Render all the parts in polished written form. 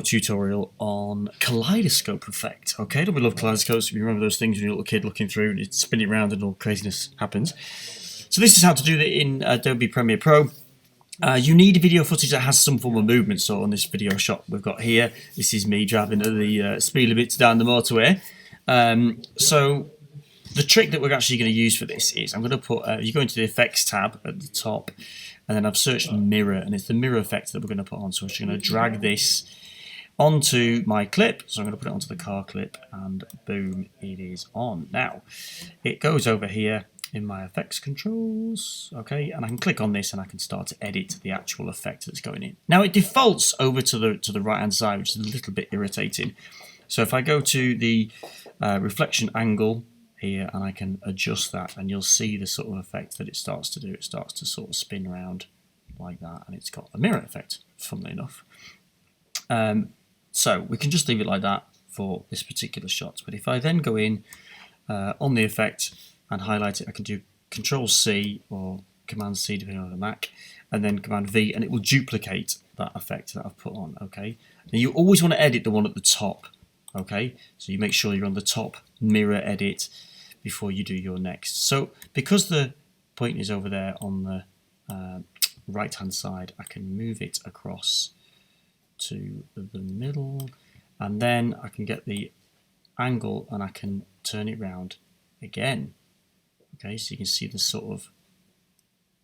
tutorial on Kaleidoscope effect. Okay, don't we love kaleidoscopes? You remember those things when you're a little kid looking through and it's spinning around and all craziness happens. So this is how to do that in Adobe Premiere Pro. You need video footage that has some form of movement. So on this video shot we've got here, this is me driving at the speed limits down the motorway. So the trick that we're actually going to use for this is I'm going to put, you go into the effects tab at the top, and then I've searched mirror, and it's the mirror effect that we're going to put on. So I'm just going to drag this onto my clip. So I'm going to put it onto the car clip, and boom, it is on. Now, it goes over here in my effects controls, okay, and I can click on this and I can start to edit the actual effect that's going in. Now it defaults over to the right hand side, which is a little bit irritating. So if I go to the reflection angle here and I can adjust that, and you'll see the sort of effect that it starts to do. It starts to sort of spin around like that, and it's got a mirror effect, funnily enough. So we can just leave it like that for this particular shot. But if I then go in on the effect and highlight it, I can do Control C or Command C depending on the Mac, and then Command V, and it will duplicate that effect that I've put on. Okay. Now you always want to edit the one at the top. Okay, so you make sure you're on the top mirror edit before you do your next. So because the point is over there on the right hand side, I can move it across to the middle, and then I can get the angle and I can turn it round again. Okay, so you can see the sort of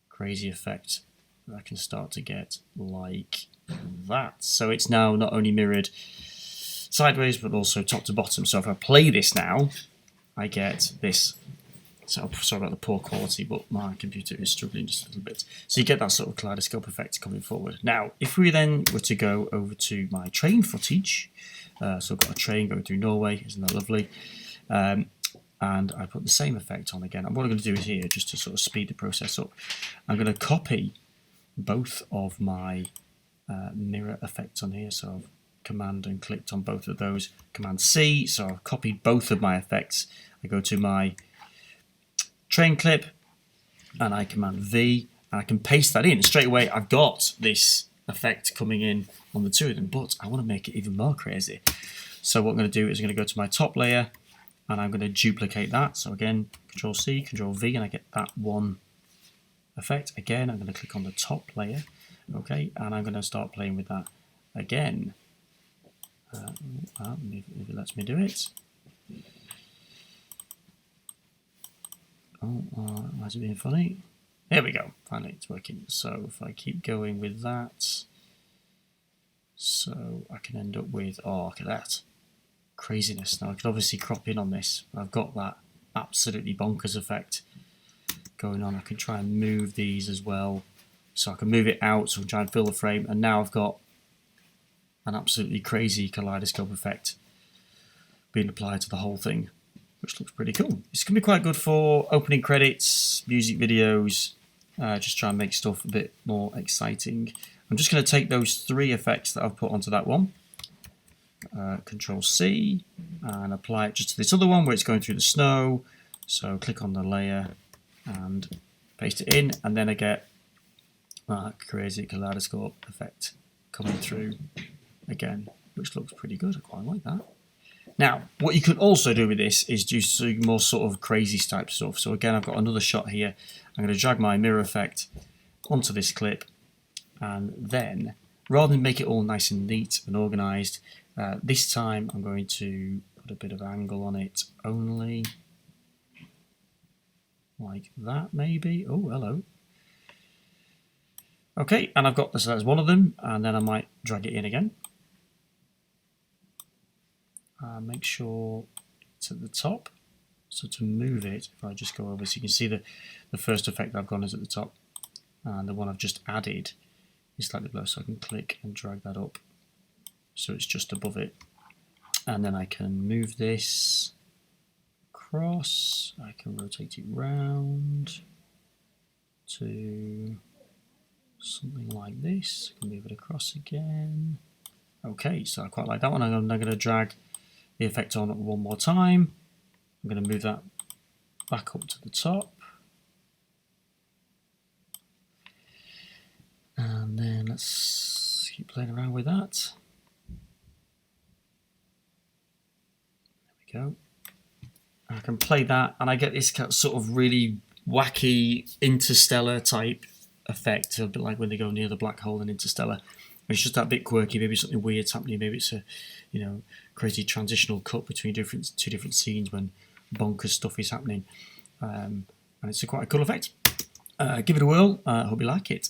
crazy effect that I can start to get like that. So it's now not only mirrored sideways but also top to bottom. So if I play this now, I get this. So sorry about the poor quality, but my computer is struggling just a little bit. So you get that sort of kaleidoscope effect coming forward. Now if we then were to go over to my train footage, so I've got a train going through Norway, isn't that lovely? And I put the same effect on again. And what I'm going to do is here, just to sort of speed the process up, I'm going to copy both of my mirror effects on here. So I've Command and clicked on both of those, Command C, so I've copied both of my effects. I go to my train clip and I Command V, and I can paste that in. Straight away I've got this effect coming in on the two of them, but I want to make it even more crazy. So what I'm going to do is I'm going to go to my top layer and I'm going to duplicate that. So again, Control C, Control V, and I get that one effect. Again, I'm going to click on the top layer, okay, and I'm going to start playing with that again. If it lets me do it. Oh, why is it being funny? There we go. Finally, it's working. So if I keep going with that, so I can end up with, oh, look at that craziness. Now I could obviously crop in on this, but I've got that absolutely bonkers effect going on. I can try and move these as well, so I can move it out, so I can try and fill the frame, and now I've got an absolutely crazy kaleidoscope effect being applied to the whole thing, which looks pretty cool. It's going to be quite good for opening credits, music videos, just try and make stuff a bit more exciting. I'm just going to take those three effects that I've put onto that one, Control C, and apply it just to this other one where it's going through the snow. So click on the layer and paste it in, and then I get that crazy kaleidoscope effect coming through again, which looks pretty good. I quite like that. Now, what you can also do with this is do some more sort of crazy type stuff. So again, I've got another shot here. I'm going to drag my mirror effect onto this clip, and then rather than make it all nice and neat and organized, this time I'm going to put a bit of angle on it only, like that maybe. Oh, hello. Okay, and I've got this as one of them, and then I might drag it in again. Make sure it's at the top. So to move it, if I just go over, so you can see the first effect I've gone is at the top, and the one I've just added is slightly below, so I can click and drag that up so it's just above it. And then I can move this across, I can rotate it round to something like this. I can move it across again. Okay, so I quite like that one. I'm going to drag the effect on one more time. I'm going to move that back up to the top. And then let's keep playing around with that. go. I can play that, and I get this sort of really wacky interstellar type effect, a bit like when they go near the black hole in Interstellar. It's just that bit quirky. Maybe something weird's happening. Maybe it's a, crazy transitional cut between two different scenes when bonkers stuff is happening, and it's quite a cool effect. Give it a whirl. I hope you like it.